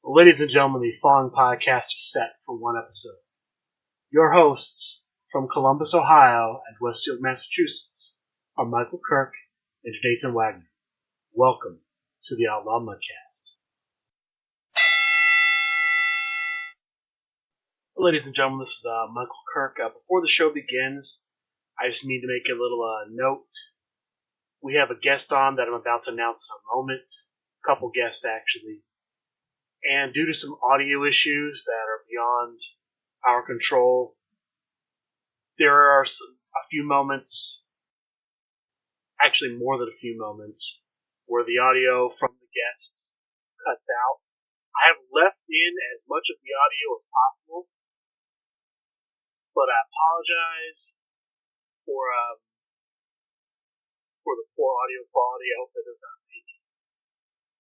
Ladies and gentlemen, the following podcast is set for one episode. Your hosts from Columbus, Ohio and Westfield, Massachusetts are Michael Kirk and Nathan Wagner. Welcome to the Outlaw Mudcast. Ladies and gentlemen, this is Michael Kirk. Before the show begins, I just need to make a little note. We have a guest on that I'm about to announce in a moment. A couple guests, actually. And due to some audio issues that are beyond our control, there are a few moments, actually more than a few moments, where the audio from the guests cuts out. I have left in as much of the audio as possible, but I apologize for the poor audio quality. I hope that does not make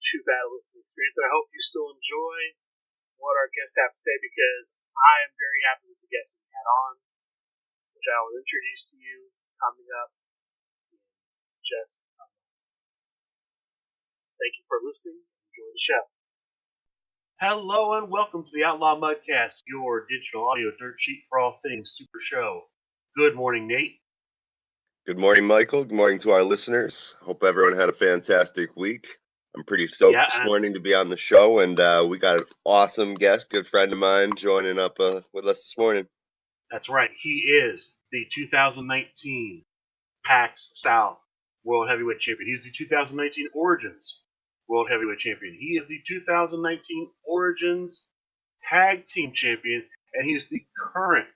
too bad a listening experience. I hope you still enjoy what our guests have to say, because I am very happy with the guests we had on, which I will introduce to you coming up in just a moment. Thank you for listening. Enjoy the show. Hello and welcome to the Outlaw Mudcast, your digital audio dirt sheet for all things Supershow. Good morning, Nate. Good morning, Michael. Good morning to our listeners. Hope everyone had a fantastic week. I'm pretty stoked this morning to be on the show, and we got an awesome guest, good friend of mine, joining up with us this morning. That's right. He is the 2019 PAX South World Heavyweight Champion. He's the 2019 Origins World Heavyweight Champion. He is the 2019 Origins Tag Team Champion, and he is the current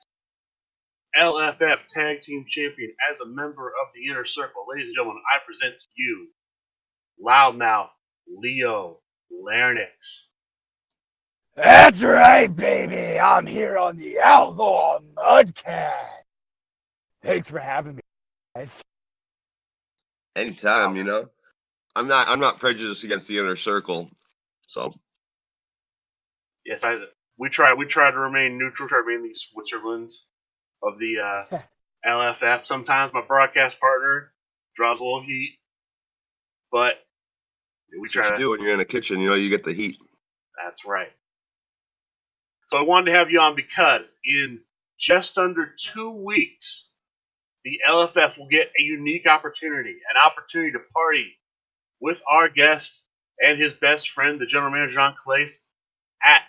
LLF Tag Team Champion as a member of the Inner Circle. Ladies and gentlemen, I present to you Loudmouth Leo Larynx. That's right, baby. I'm here on the Outlaw Mudcast. Thanks for having me, guys. Anytime, I'm not prejudiced against the Inner Circle, so. Yes, we try to remain neutral, try to remain the Switzerland of the LFF. Sometimes my broadcast partner draws a little heat, but we try to do when you're in a kitchen. You get the heat. That's right. So I wanted to have you on because in just under 2 weeks, the LFF will get a unique opportunity, to party with our guest and his best friend, the general manager, John Schnurr, at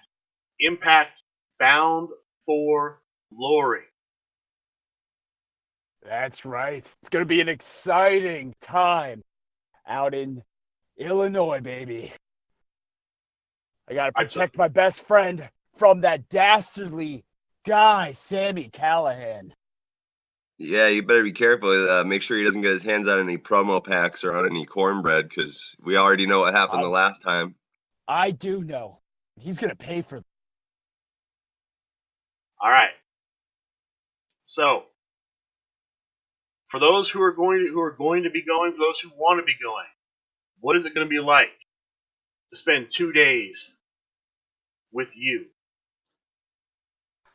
Impact Bound for Glory. That's right. It's going to be an exciting time out in Illinois, baby. I got to protect my best friend from that dastardly guy, Sami Callihan. Yeah, you better be careful. Make sure he doesn't get his hands on any promo packs or on any cornbread, because we already know what happened the last time. I do know. He's going to pay for them. All right. So, for those who are going to be going, for those who want to be going, what is it going to be like to spend 2 days with you?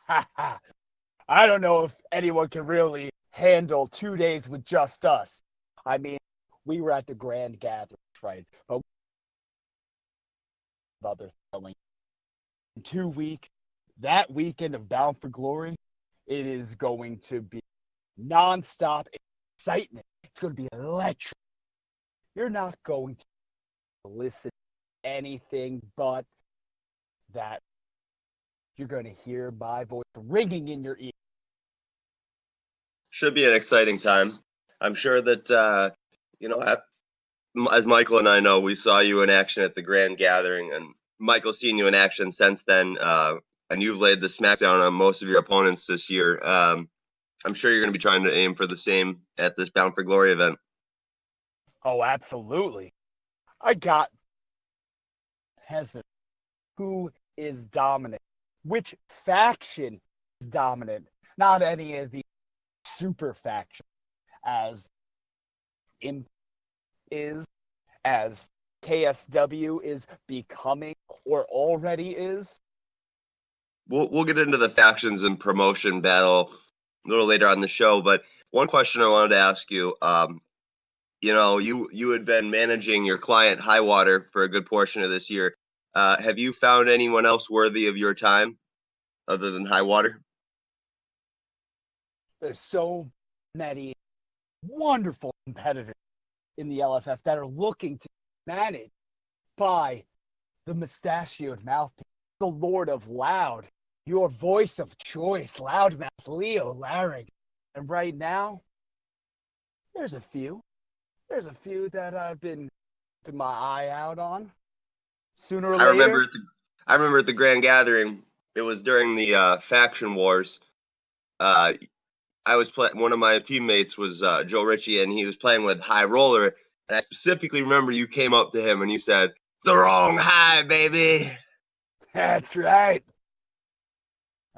I don't know if anyone can really handle 2 days with just us. I mean, we were at the Grand Gathering, right? But other going in 2 weeks, that weekend of Bound for Glory, it is going to be nonstop excitement. It's going to be electric. You're not going to listen to anything but that. You're going to hear my voice ringing in your ear. Should be an exciting time. I'm sure that, as Michael and I know, we saw you in action at the Grand Gathering, and Michael's seen you in action since then, and you've laid the smackdown on most of your opponents this year. I'm sure you're going to be trying to aim for the same at this Bound for Glory event. Oh, absolutely. I got Peasant, who is dominant. Which faction is dominant? Not any of the super factions, as Imp is, as KSW is becoming or already is. We'll get into the factions and promotion battle a little later on the show, but one question I wanted to ask you, you had been managing your client Highwater for a good portion of this year. Have you found anyone else worthy of your time other than High Water? There's so many wonderful competitors in the LFF that are looking to be managed by the mustachioed mouthpiece, the Lord of Loud, your voice of choice, Loudmouth Leo Larynx. And right now, there's a few that I've been keeping my eye out on. Sooner or I later, remember at the Grand Gathering. It was during the faction wars. I was playing. One of my teammates was Joe Ritchie, and he was playing with High Roller. And I specifically remember you came up to him and you said, "The wrong high, baby." that's right.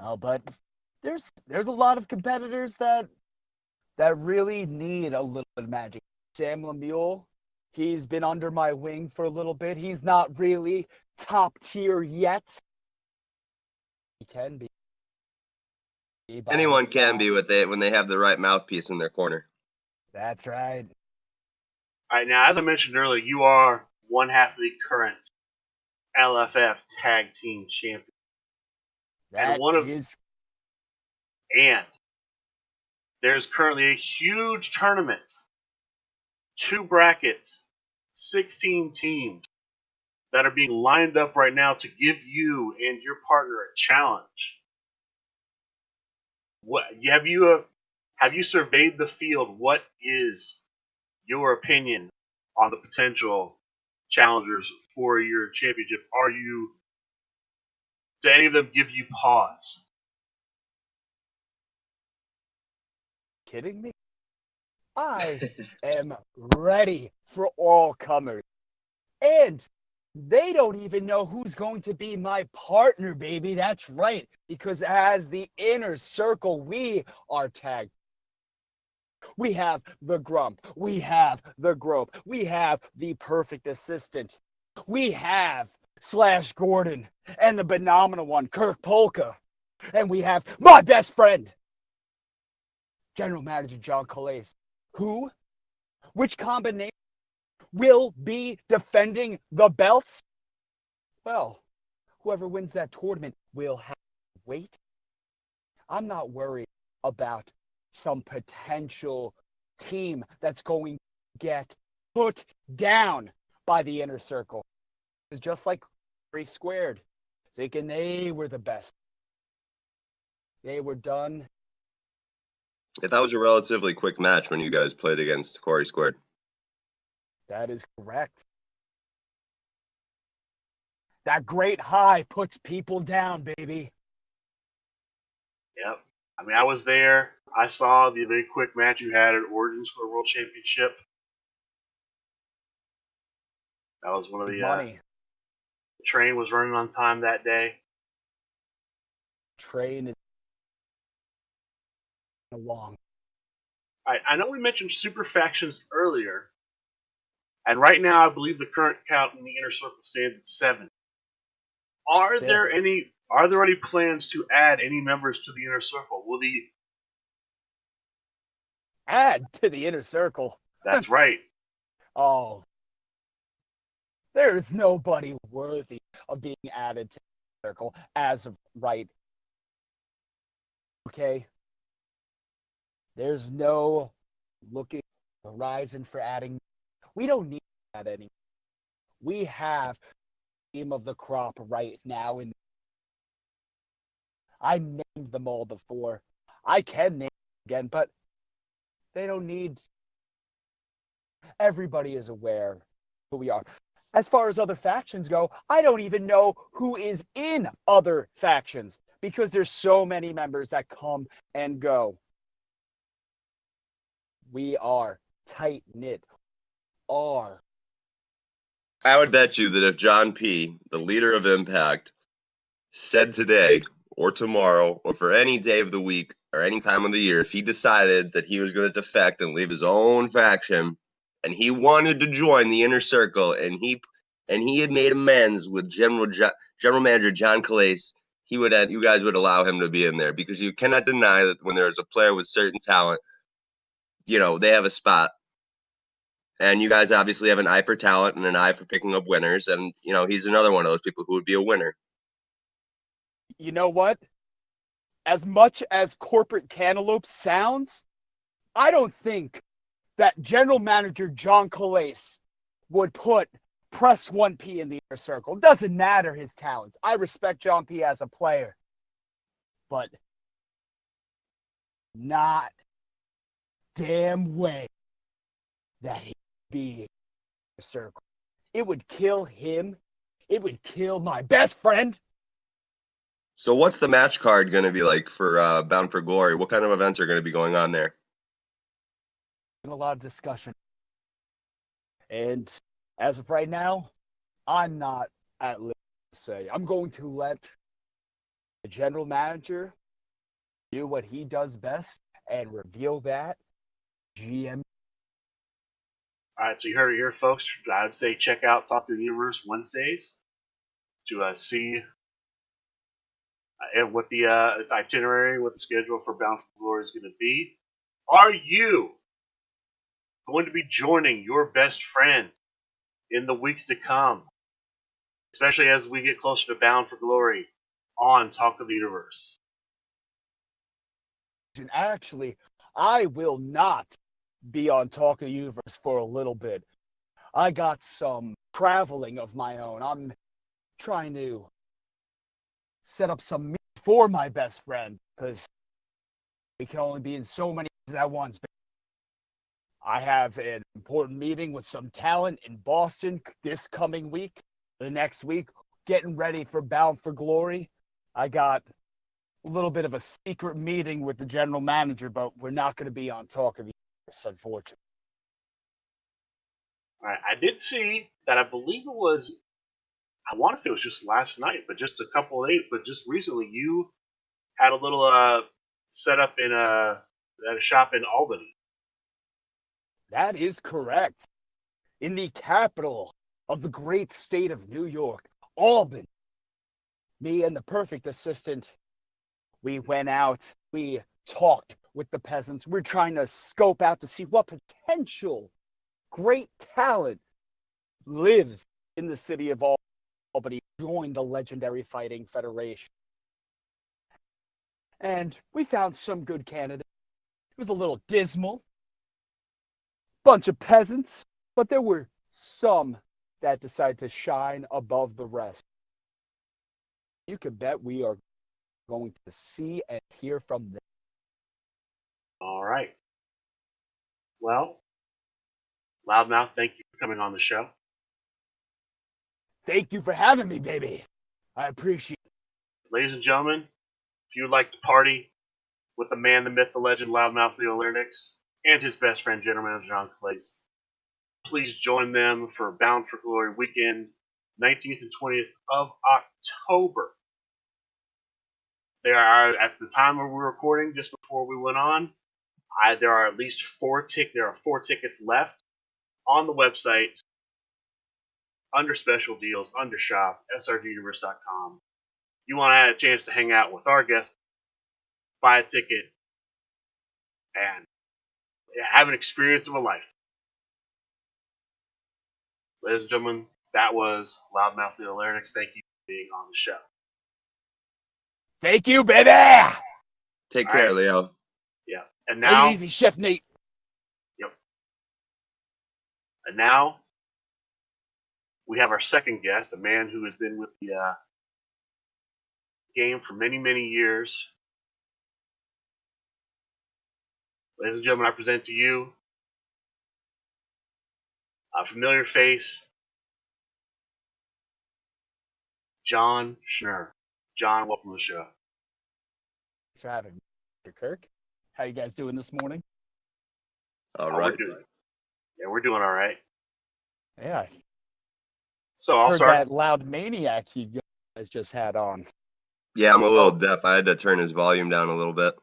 Oh, but there's a lot of competitors that really need a little bit of magic. Sam Lemuel, he's been under my wing for a little bit. He's not really top tier yet. He can be. Anyone can be when they have the right mouthpiece in their corner. That's right. All right, now, as I mentioned earlier, you are one half of the current LFF Tag Team Champions. And there's currently a huge tournament, 2 brackets, 16 teams that are being lined up right now to give you and your partner a challenge. What have you surveyed the field? What is your opinion on the potential challengers for your championship? Do any of them give you pause? Kidding me? I am ready for all comers. And they don't even know who's going to be my partner, baby. That's right. Because as the inner circle, we are tagged. We have the Grump. We have the Grope. We have the perfect assistant. We have Slash Gordon and the phenomenal one, Kirk Polka. And we have my best friend, General Manager John Calais. Which combination will be defending the belts? Well, whoever wins that tournament will have to wait. I'm not worried about some potential team that's going to get put down by the inner circle. It's just like 3 Squared, thinking they were the best. They were done. Yeah, that was a relatively quick match when you guys played against Corey Squared. That is correct. That great high puts people down, baby. Yep. I mean, I was there. I saw the very quick match you had at Origins for the World Championship. That was one of the train was running on time that day. Train is along. I know we mentioned super factions earlier, and right now I believe the current count in the inner circle stands at 7. Are there any plans to add any members to the inner circle? Will the add to the inner circle? That's right. Oh, there is nobody worthy of being added to the circle as of right. Okay. There's no looking horizon for adding. We don't need that anymore. We have team of the crop right now. And I named them all before. I can name them again, but they don't need. Everybody is aware who we are. As far as other factions go, I don't even know who is in other factions because there's so many members that come and go. We are tight-knit. I would bet you that if John P., the leader of Impact, said today or tomorrow or for any day of the week or any time of the year, if he decided that he was going to defect and leave his own faction and he wanted to join the inner circle and he had made amends with General Manager John Calais, you guys would allow him to be in there because you cannot deny that when there's a player with certain talent, they have a spot. And you guys obviously have an eye for talent and an eye for picking up winners. And, he's another one of those people who would be a winner. You know what? As much as corporate cantaloupe sounds, I don't think that general manager John Calais would put press 1P in the inner circle. It doesn't matter his talents. I respect John P as a player, but not damn way that he'd be in the circle. It would kill him. It would kill my best friend. So what's the match card going to be like for Bound for Glory? What kind of events are going to be going on there? A lot of discussion. And as of right now, I'm not at liberty to say. I'm going to let the general manager do what he does best and reveal that GM. All right, so you heard it here, folks. I would say check out Talk to the Universe Wednesdays to see what the itinerary, what the schedule for Bound for Glory is going to be. Are you going to be joining your best friend in the weeks to come, especially as we get closer to Bound for Glory on Talk of the Universe? Actually, I will not be on Talk of the Universe for a little bit. I got some traveling of my own. I'm trying to set up some meet for my best friend because we can only be in so many at once. I have an important meeting with some talent in Boston this coming week. The next week, getting ready for Bound for Glory. I got a little bit of a secret meeting with the general manager, but we're not going to be on Talk of the Universe, unfortunately. All right, I did see that. I believe it was, I want to say it was just last night, but just a couple of days, but just recently you had a little setup in at a shop in Albany. That is correct. In the capital of the great state of New York, Albany. Me and the perfect assistant, we went out, we talked with the peasants. We're trying to scope out to see what potential great talent lives in the city of Albany, join the legendary Fighting Federation. And we found some good candidates. It was a little dismal. Bunch of peasants, but there were some that decided to shine above the rest. You can bet we are going to see and hear from them. All right. Well, Loudmouth, thank you for coming on the show. Thank you for having me, baby. I appreciate it. Ladies and gentlemen, if you would like to party with the man, the myth, the legend, Loudmouth Leo Larynx, and his best friend, General Manager John Clay, please join them for Bound for Glory weekend, 19th and 20th of October. There are, at the time of we're recording, just before we went on, there are at least four tickets left on the website under special deals, under shop, srduniverse.com. You want to have a chance to hang out with our guests, buy a ticket, and have an experience of a lifetime. Ladies and gentlemen, that was Loudmouth Leo Larynx. Thank you for being on the show. Thank you, baby. Take care, Leo. Yeah. And now, take it easy, Chef Nate. Yep. And now, we have our second guest, a man who has been with the game for many, many years. Ladies and gentlemen, I present to you a familiar face, John Schnurr. John, welcome to the show. Thanks for having me, Mr. Kirk. How you guys doing this morning? All right. We're doing all right. Yeah. So I'll heard start. That loud maniac you guys just had on. Yeah, I'm a little deaf. I had to turn his volume down a little bit.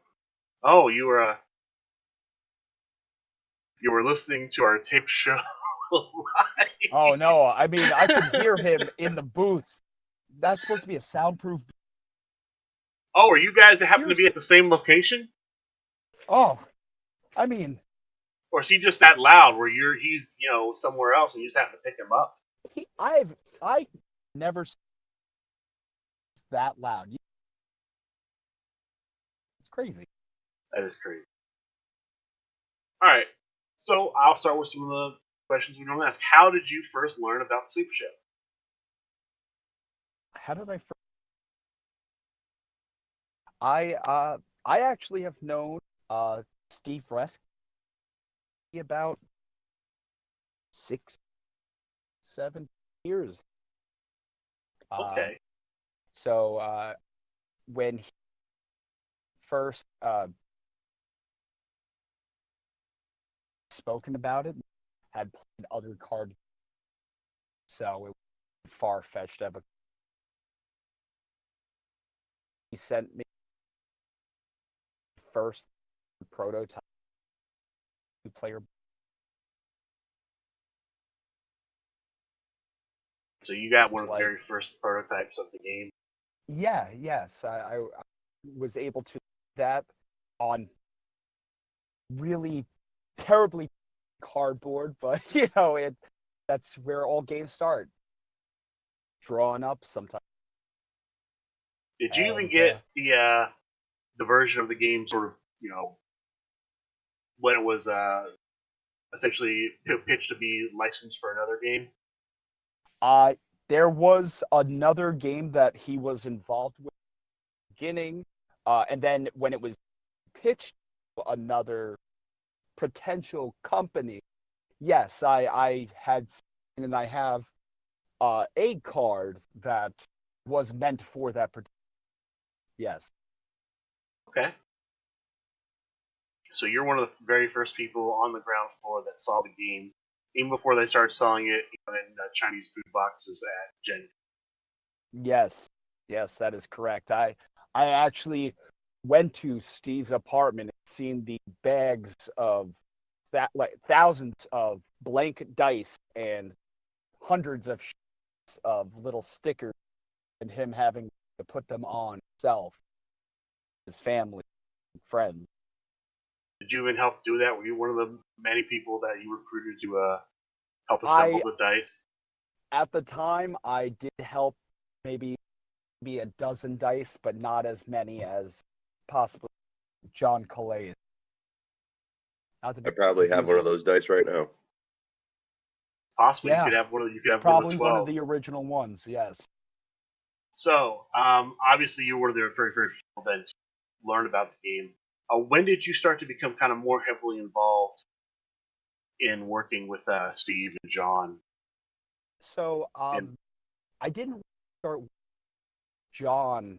Oh, you were listening to our tape show live. Oh no! I mean, I could hear him in the booth. That's supposed to be a soundproof. Oh, are you guys that happen to be at the same location? Oh, I mean, Or is he just that loud where he's somewhere else and you just have to pick him up? I never seen that loud. It's crazy. That is crazy. All right, so I'll start with some of the questions we normally ask. How did you first learn about the Super Show? How did I first? I actually have known Steve Resk about 6, 7 years. Okay. So when he first spoken about it, had played other card, so it was far-fetched. He sent me first prototype player. So you got one of the very first prototypes of the game? Yeah, yes. I was able to do that on really terribly cardboard, but that's where all games start. Drawing up sometimes. Did you even get the version of the game sort of, when it was essentially pitched to be licensed for another game? There was another game that he was involved with at the beginning, and then when it was pitched to another potential company, yes, I had seen and I have a card that was meant for that particular. Yes. Okay. So you're one of the very first people on the ground floor that saw the game, even before they started selling it in Chinese food boxes at Gen. Yes, that is correct. I actually went to Steve's apartment and seen the bags of that, like thousands of blank dice and hundreds of sheets of little stickers, and him having to put them on himself, his family, friends. Did you even help do that? Were you one of the many people that you recruited to help assemble the dice? At the time, I did help maybe a dozen dice, but not as many as possibly John Calais. I probably have one of those dice right now. Possibly, yeah. You could have one of probably the 12. One of the original ones. Yes. So, obviously, you were the very first people that learned about the game. When did you start to become kind of more heavily involved in working with Steve and John? So, I didn't start with John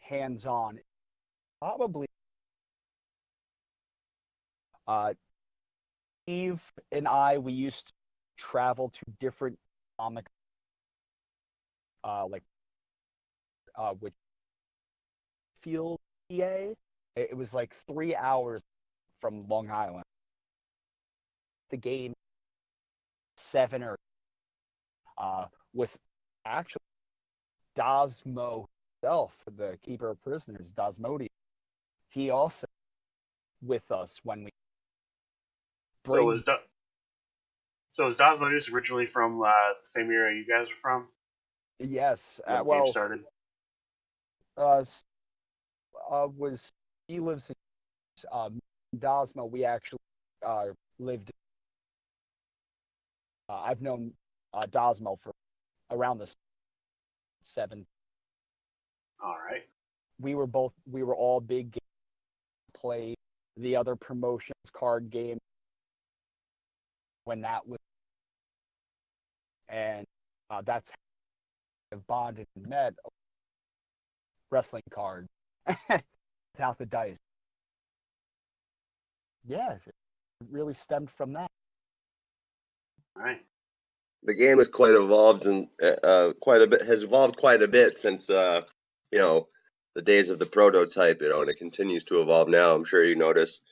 hands-on. Probably Steve and we used to travel to different comic which field PA. It was like 3 hours from Long Island. The game 7 or with actually Dosmo himself, the keeper of prisoners, Dosmodius. He also with us when we. So is Dosmodius originally from the same area you guys are from? Yes. When the game started. Was he lives in Dosmo? We actually lived. I've known Dosmo for around the 7. All right. We were all big game play the other promotions card game when that was, and that's how I've bonded and met wrestling cards without the dice. Yeah, it really stemmed from that. All right. The game has quite evolved and has evolved quite a bit since the days of the prototype, and it continues to evolve now. I'm sure you notice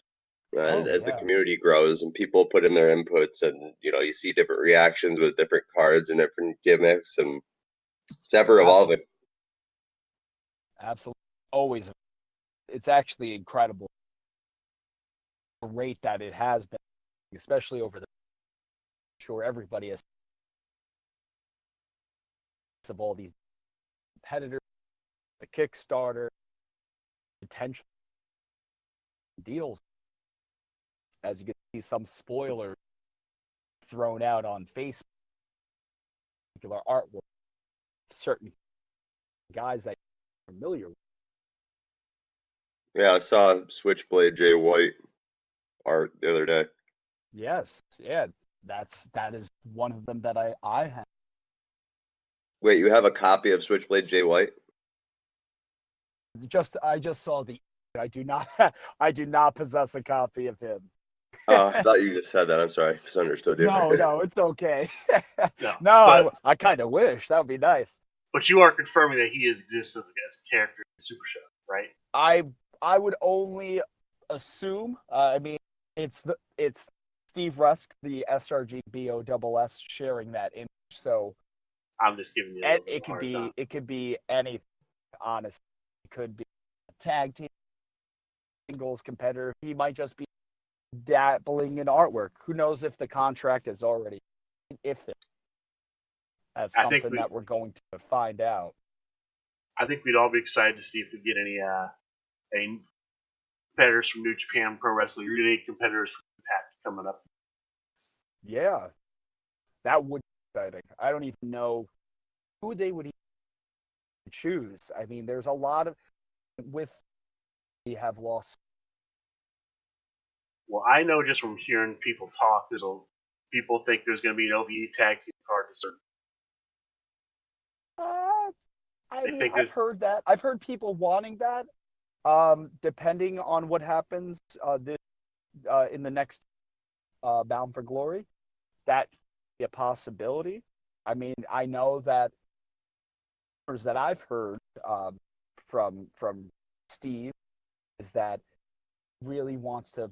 as the community grows and people put in their inputs, and you see different reactions with different cards and different gimmicks, and it's ever evolving. Absolutely, always. It's actually incredible the rate that it has been especially over the sure everybody has of all these competitors, the Kickstarter, potential deals. As you can see, some spoilers thrown out on Facebook, particular artwork, certain guys that you're familiar with. Yeah, I saw Switchblade Jay White art the other day. Yes, yeah, that is one of them that I have. Wait, you have a copy of Switchblade Jay White? I just saw the. I do not I do not possess a copy of him. Oh, I thought you just said that. I'm sorry, misunderstood you. No, it's okay. No, No, I kind of wish that would be nice. But you are confirming that he exists as a character in Supershow, right? I would only assume. I mean, it's Steve Rusk, the SRGBOSS, sharing that image. So I'm just giving you. It could be anything. Honestly, it could be a tag team singles competitor. He might just be dabbling in artwork. Who knows if the contract is already that's something that we're going to find out. I think we'd all be excited to see if we get any competitors from New Japan Pro Wrestling, or any competitors from Impact coming up. Yeah, that would be exciting. I don't even know who they would even choose. I mean, there's a lot of we have lost. Well, I know just from hearing people talk, people think there's going to be an LVE tag team card to certain. I've heard that. I've heard people wanting that. Depending on what happens in the next Bound for Glory, that be a possibility. I mean, I know that I've heard from Steve is that he really wants to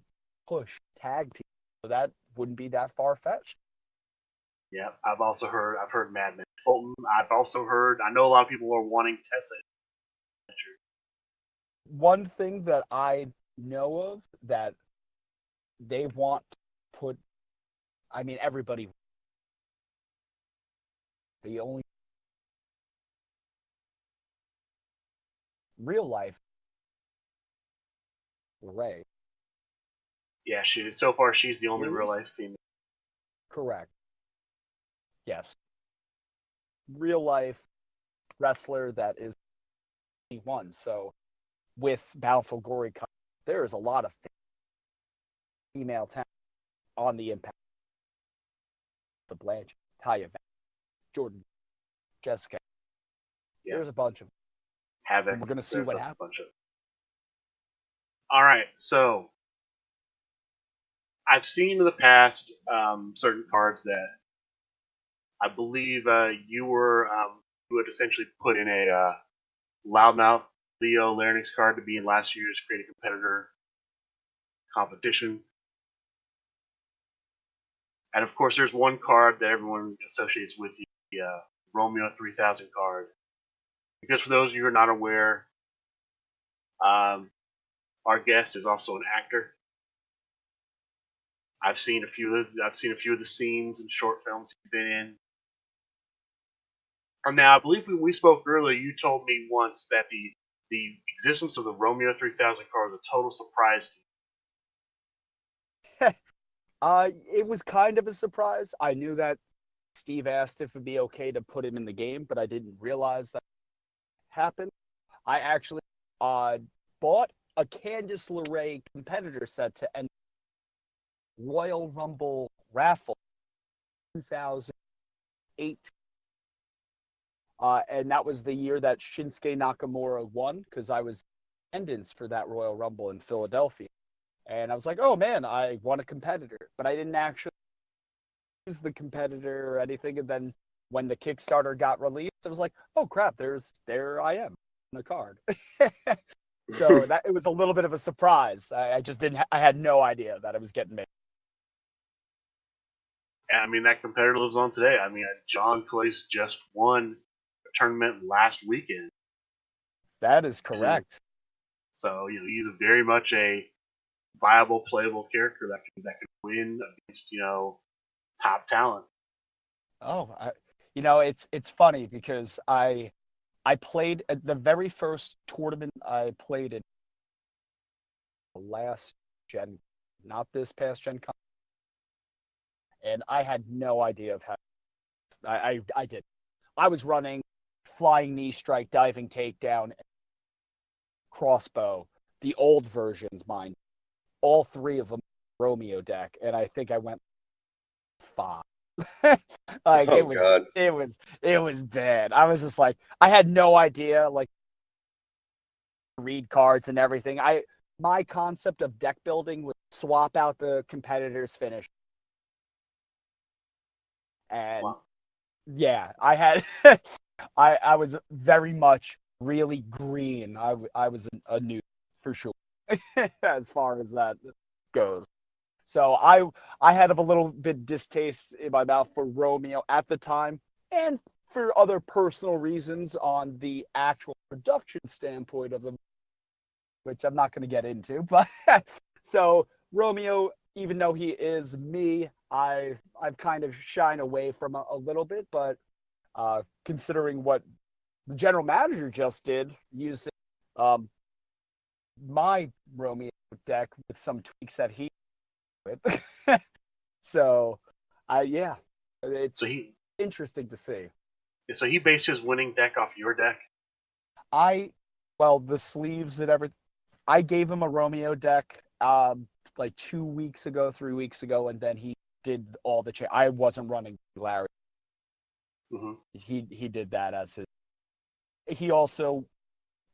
push tag team, so that wouldn't be that far fetched. Yeah, I've heard Madman Fulton. I know a lot of people are wanting Tessa. One thing that I know of that they want to put, I mean, everybody, the only real life Ray. Yeah, so far she's the only real life female. Correct. Yes. Real life wrestler that is 21. So with Bound for Glory, there is a lot of female talent on the Impact. The Blanche, Taya, Jordan, Jessica. Yeah. There's a bunch of Havoc. We're going to see what happens. All right, so I've seen in the past certain cards that I believe you had essentially put in a Loudmouth Leo Larynx card to be in last year's Create a Competitor competition. And of course, there's one card that everyone associates with you, the Romeo 3000 card. Because for those of you who are not aware, our guest is also an actor. I've seen a few of the scenes and short films he's been in. Now, I believe when we spoke earlier, you told me once that the existence of the Romeo 3000 card was a total surprise to you. It was kind of a surprise. I knew that Steve asked if it'd be okay to put him in the game, but I didn't realize that happened. I actually bought a Candice LeRae competitor set to end Royal Rumble raffle 2008. And that was the year that Shinsuke Nakamura won, because I was in attendance for that Royal Rumble in Philadelphia. And I was like, oh man, I won a competitor. But I didn't actually use the competitor or anything. And then when the Kickstarter got released, I was like, oh crap, there I am on the card. So it was a little bit of a surprise. I had no idea that I was getting made. I mean, that competitor lives on today. I mean, John Clace just won a tournament last weekend. That is correct. So he's very much a viable, playable character that can win against top talent. Oh, it's funny because I played at the very first tournament I played in last gen, not this past gen con, and I had no idea of how I did. I was running flying knee strike, diving takedown, crossbow, the old versions, mind. All three of them Romeo deck, and I think I went 5. Like Oh God. it was bad. I was just like I had no idea like read cards and everything. My concept of deck building was swap out the competitor's finish. And Wow. yeah, I had I was very much really green. I was a noob for sure as far as that goes. So I had a little bit distaste in my mouth for Romeo at the time, and for other personal reasons on the actual production standpoint of them, which I'm not going to get into. But so Romeo, even though he is me, I've kind of shied away from a little bit. But considering what the general manager just did, using um, my Romeo deck with some tweaks that he did with. So, yeah, So it's interesting to see. he based his winning deck off your deck. Well, the sleeves and everything. I gave him a Romeo deck like 2 weeks ago, 3 weeks ago, and then he did all the I wasn't running Larry. Mm-hmm. He did that as his. He also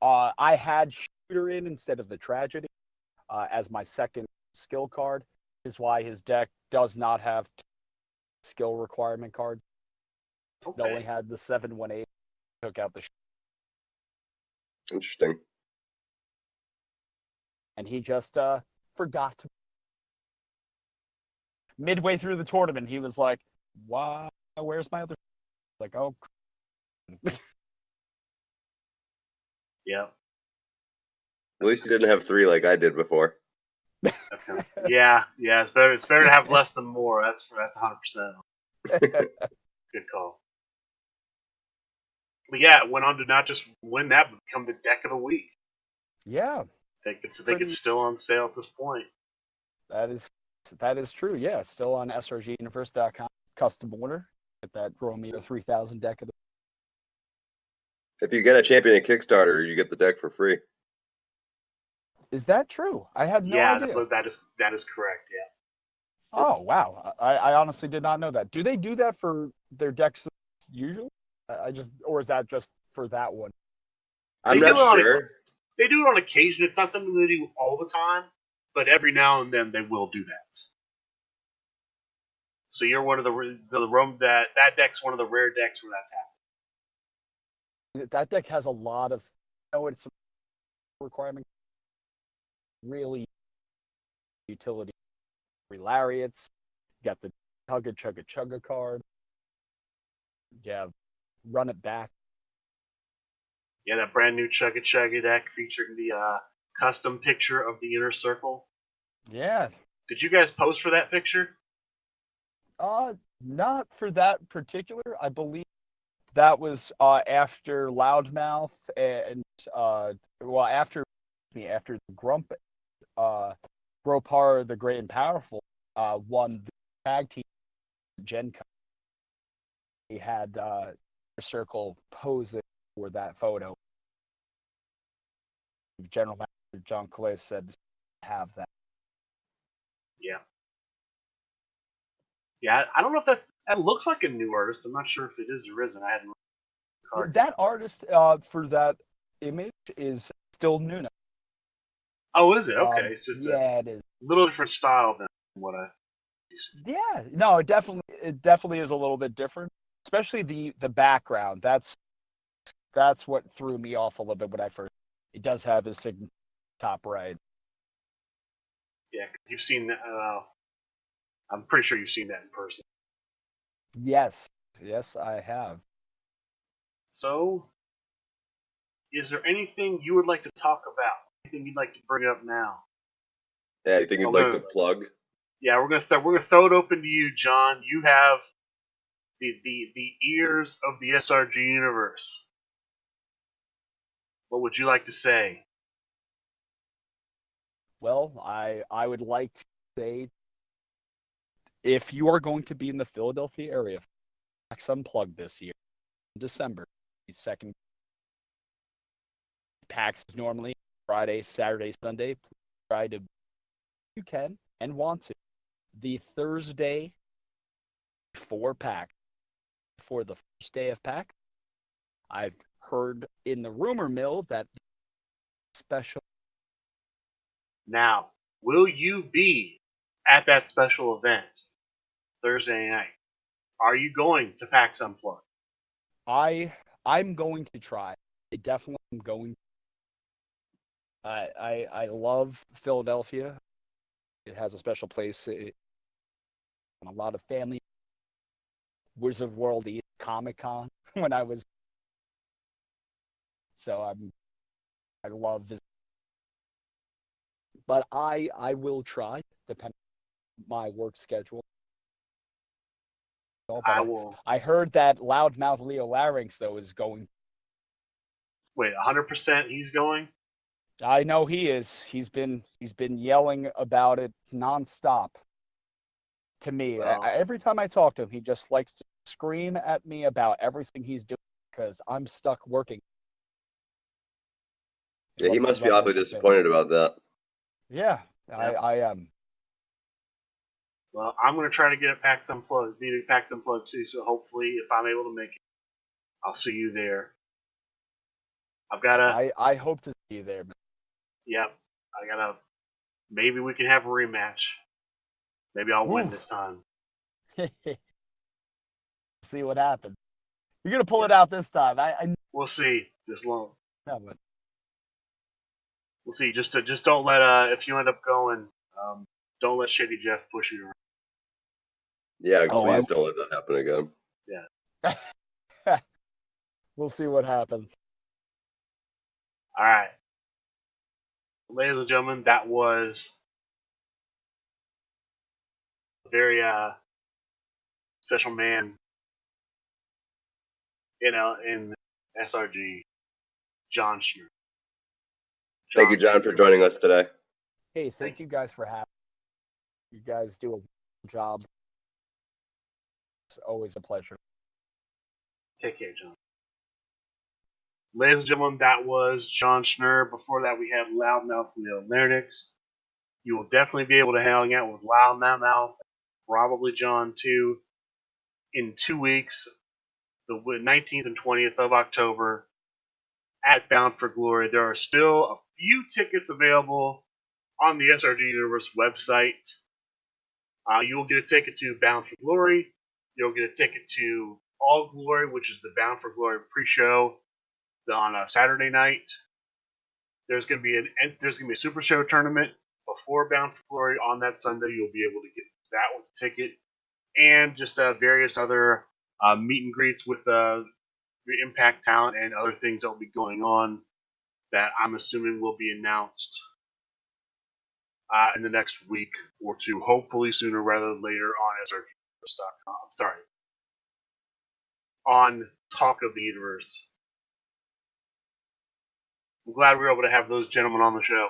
I had Shooter in instead of the Tragedy as my second skill card, is why his deck does not have skill requirement cards. Okay. It only had the 7/18. Took out the. Interesting. And he just forgot to. Midway through the tournament, he was like, "Why? Where's my other?" Like, oh. Yeah. At least he didn't have 3 like I did before. That's kind of yeah. It's better. It's better to have less than more. That's 100%. Good call. But yeah, it went on to not just win that, but become the deck of the week. Yeah. I think it's still on sale at this point. That is true. Yeah, still on srguniverse.com. Custom order. Get that Romeo 3000 deck of the. If you get a champion at Kickstarter, you get the deck for free. Is that true? I had no idea. That is correct. Yeah. Oh wow, I honestly did not know that. Do they do that for their decks usually? Or is that just for that one? I'm not sure. They do it on occasion. It's not something they do all the time, but every now and then they will do that. So you're one of the Rome that deck's one of the rare decks where that's happening. That deck has a lot of. It's a requirement. Really, utility. Lariats. You got the Hugga Chugga Chugga card. Yeah, Run It Back. Yeah, that brand new Chugga Chugga deck featuring the custom picture of the inner circle. Yeah. Did you guys post for that picture? Not for that particular. I believe that was after Loudmouth and after the Grump Gropar the Great and Powerful won the tag team Gen Con. He had circle posing for that photo. General Manager John Clay said have that. Yeah. Yeah, I don't know if that looks like a new artist. I'm not sure if it is or isn't. I hadn't. That artist for that image is still new now. Oh, is it? Okay, it's just it is. Little different style than what I. Yeah, no, it definitely is a little bit different, especially the background. That's what threw me off a little bit when I first. It does have his signature top right. Yeah, you've seen that. I'm pretty sure you've seen that in person. Yes, I have. So, is there anything you would like to talk about? Anything you'd like to bring up now? Yeah, anything you'd like to plug? Yeah, we're gonna throw it open to you, John. You have the ears of the SRG universe. What would you like to say? Well, I would like to say, if you are going to be in the Philadelphia area, PAX Unplugged this year, December 2nd. PAX is normally Friday, Saturday, Sunday. Please try to, you can and want to. The Thursday before PAX, for the first day of PAX, I've heard in the rumor mill that special. Now, will you be at that special event Thursday night? Are you going to PAX Unplugged? I'm going to try. I definitely am going. I love Philadelphia. It has a special place. A lot of family. Wizard World Comic Con when I was. So I love visiting. But I will try, depending on my work schedule. But I will. I heard that Loudmouth Leo Larynx though is going. Wait, 100% he's going? I know he is. He's been yelling about it nonstop to me. Well, Every time I talk to him, he just likes to scream at me about everything he's doing because I'm stuck working. Yeah, he must be awfully disappointed about that. Yeah, Yep. I am. Well, I'm going to try to get a PAX Unplugged, be at PAX Unplugged too, so hopefully if I'm able to make it, I'll see you there. I've got to... I hope to see you there. Yep. I got to... Maybe we can have a rematch. Maybe I'll win this time. See what happens. You're going to pull it out this time. We'll see. Just long. No, but We'll see. Just don't let if you end up going, don't let Shady Jeff push you around. Yeah, please don't let that happen again. Yeah. We'll see what happens. All right, ladies and gentlemen, that was a very special man, in SRG, John Schnurr. Thank you, John, for joining us today. Hey, thank you guys for having me. You guys do a job. It's always a pleasure. Take care, John. Ladies and gentlemen, that was John Schnurr. Before that, we had Loudmouth Leo Larynx. You will definitely be able to hang out with Loudmouth, probably John too, in 2 weeks, the 19th and 20th of October, at Bound for Glory. There are still a few tickets available on the SRG Universe website. You will get a ticket to Bound for Glory. You'll get a ticket to All Glory, which is the Bound for Glory pre-show on a Saturday night. There's going to be a Supershow tournament before Bound for Glory on that Sunday. You'll be able to get that with a ticket, and just various other meet and greets with the Impact talent and other things that will be going on that I'm assuming will be announced in the next week or two, hopefully sooner rather than later on SRGuniverse.com. Sorry, on Talk of the Universe. I'm glad we were able to have those gentlemen on the show.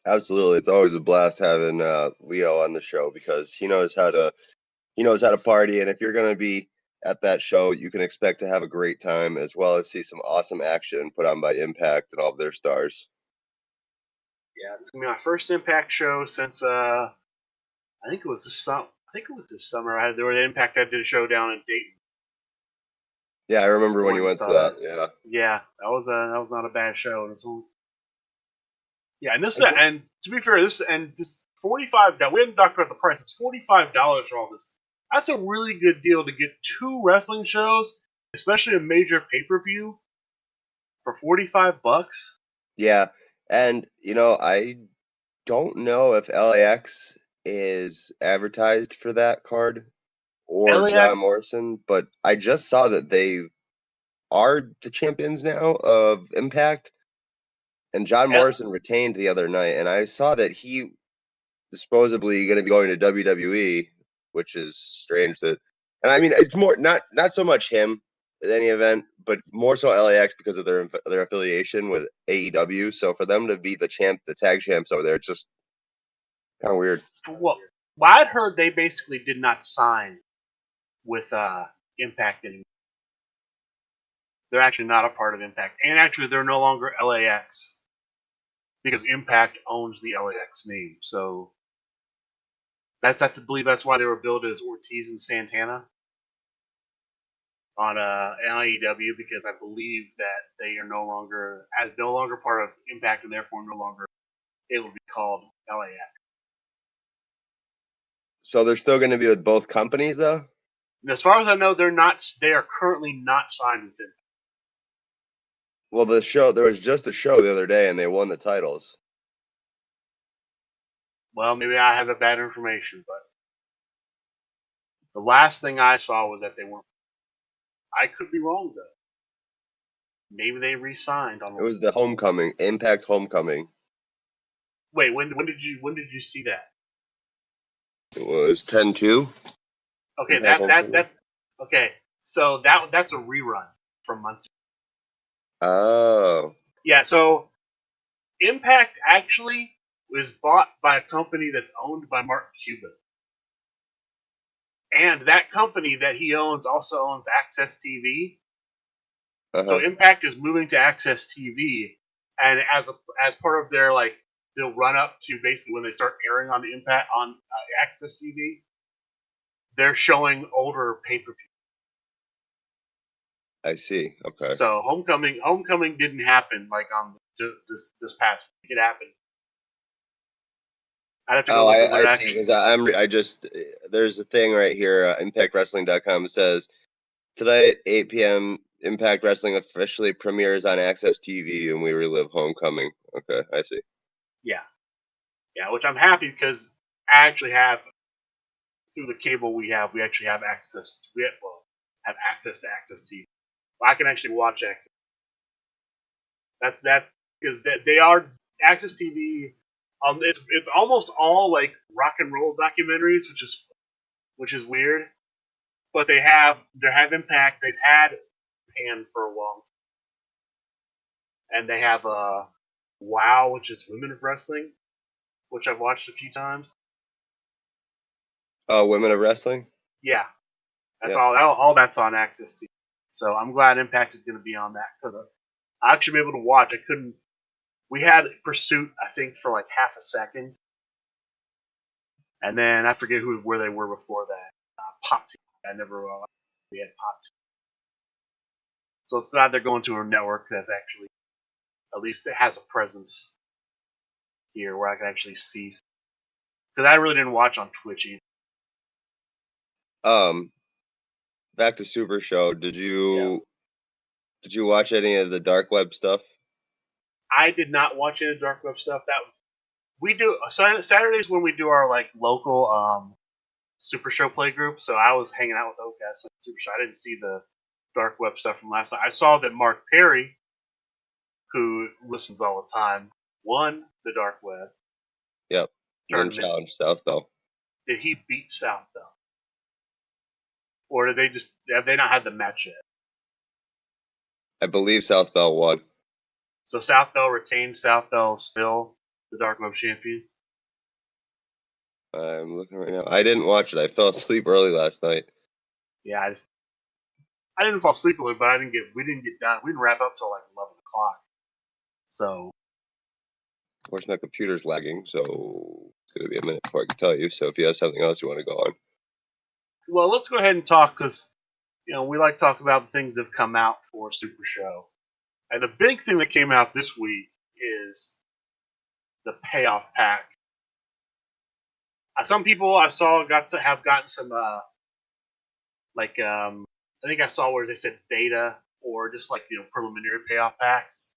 Absolutely, it's always a blast having Leo on the show because he knows how to party, and if you're going to be at that show, you can expect to have a great time as well as see some awesome action put on by Impact and all of their stars. Yeah, it's gonna be my first Impact show since I think it was this summer. There was Impact. I did a show down in Dayton. Yeah, I remember when you went to that. Yeah. Yeah, that was not a bad show. And to be fair, this $45. We haven't talked about the price. It's $45 for all this. That's a really good deal to get 2 wrestling shows, especially a major pay-per-view, for $45. Yeah, and I don't know if LAX is advertised for that card or LAX, John Morrison, but I just saw that they are the champions now of Impact, and John Morrison retained the other night, and I saw that he supposedly going to be going to WWE, which is strange. And I mean, it's more not so much him at any event, but more so LAX because of their affiliation with AEW. So for them to be the tag champs over there, it's just kind of weird. Well, I'd heard they basically did not sign with Impact anymore. They're actually not a part of Impact, and actually they're no longer LAX because Impact owns the LAX name. So I believe that's why they were billed as Ortiz and Santana on AEW, because I believe that they are no longer part of Impact and therefore no longer able to be called LAX. So they're still going to be with both companies, though? And as far as I know, they're not. They are currently not signed with Impact. Well, there was just a show the other day, and they won the titles. Well, maybe I have bad information, but the last thing I saw was that they weren't. I could be wrong, though. Maybe they re-signed on. It was the Homecoming, Impact Homecoming. Wait, when did you see that? It was 10-2. Okay, okay. So that's a rerun from months ago. Oh. Yeah, so Impact actually was bought by a company that's owned by Mark Cuban. And that company that he owns also owns Access TV. Uh-huh. So Impact is moving to Access TV, and as part of their they'll run up to basically when they start airing on the Impact on Access TV, they're showing older pay-per-view. I see. Okay. So Homecoming didn't happen on this past week. It happened. I'd have to go look at I see. Because there's a thing right here. ImpactWrestling.com says today at 8 p.m. Impact Wrestling officially premieres on Access TV, and we relive Homecoming. Okay, I see. Yeah, which I'm happy because I actually have through the cable we actually have access. Have access to Access TV. I can actually watch Access. That's because they are Access TV. It's almost all rock and roll documentaries, which is weird. But they have Impact. They've had Pan for a long, and they have WOW, which is Women of Wrestling, which I've watched a few times. Women of Wrestling. Yeah, that's all that's on Access TV. So I'm glad Impact is going to be on that because I actually be able to watch. I couldn't. We had Pursuit, I think, for half a second, and then I forget where they were before that. Pop TV. I never we had Pop TV. So it's glad they're going to a network that's actually at least it has a presence here where I can actually see. Because I really didn't watch on Twitch either. Back to Supershow. Did you watch any of the dark web stuff? I did not watch any of the dark web stuff. That we do Saturdays when we do our local Super Show play group. So I was hanging out with those guys for Super Show. I didn't see the dark web stuff from last night. I saw that Mark Perry, who listens all the time, won the dark web. Yep. And challenged South Bell. Did he beat South Bell? Or have they not had the match yet? I believe South Bell won. So South Bell retained. South Bell still the dark web champion. I'm looking right now. I didn't watch it. I fell asleep early last night. Yeah, I didn't fall asleep early, but we didn't get done. We didn't wrap up till 11 o'clock. So, of course, my computer's lagging, so it's going to be a minute before I can tell you. So if you have something else you want to go on. Well, let's go ahead and talk because we like to talk about the things that have come out for Super Show. And the big thing that came out this week is the Payoff Pack. Some people I saw have gotten some I think I saw where they said beta or just preliminary Payoff Packs.